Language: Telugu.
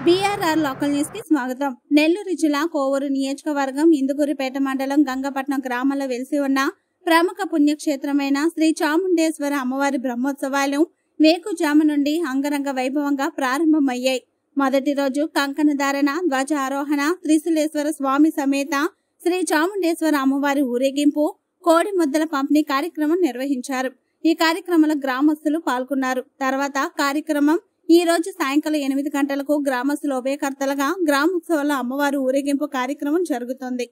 బీఆర్ఆర్ లోకల్ న్యూస్ కి స్వాగతం. నెల్లూరు జిల్లా కోవూరు నియోజకవర్గం ఇందుకూరుపేట మండలం గంగపట్నం గ్రామంలో వెలిసి ఉన్న ప్రముఖ పుణ్యక్షేత్రమైన శ్రీ చాముండేశ్వర అమ్మవారి బ్రహ్మోత్సవాలు వేకుజాము నుండి అంగరంగ వైభవంగా ప్రారంభమయ్యాయి. మొదటి రోజు కంకణ ధారణ, ధ్వజ ఆరోహణ, త్రిశూలేశ్వర స్వామి సమేత శ్రీ చాముండేశ్వర అమ్మవారి ఊరేగింపు, కోడి ముద్దల పంపిణీ కార్యక్రమం నిర్వహించారు. ఈ కార్యక్రమంలో గ్రామస్తులు పాల్గొన్నారు. తర్వాత కార్యక్రమం ఈ రోజు సాయంకాలం 8 గంటలకు గ్రామస్తులు ఉభయకర్తలుగా గ్రామోత్సవాల అమ్మవారి ఊరేగింపు కార్యక్రమం జరుగుతుంది.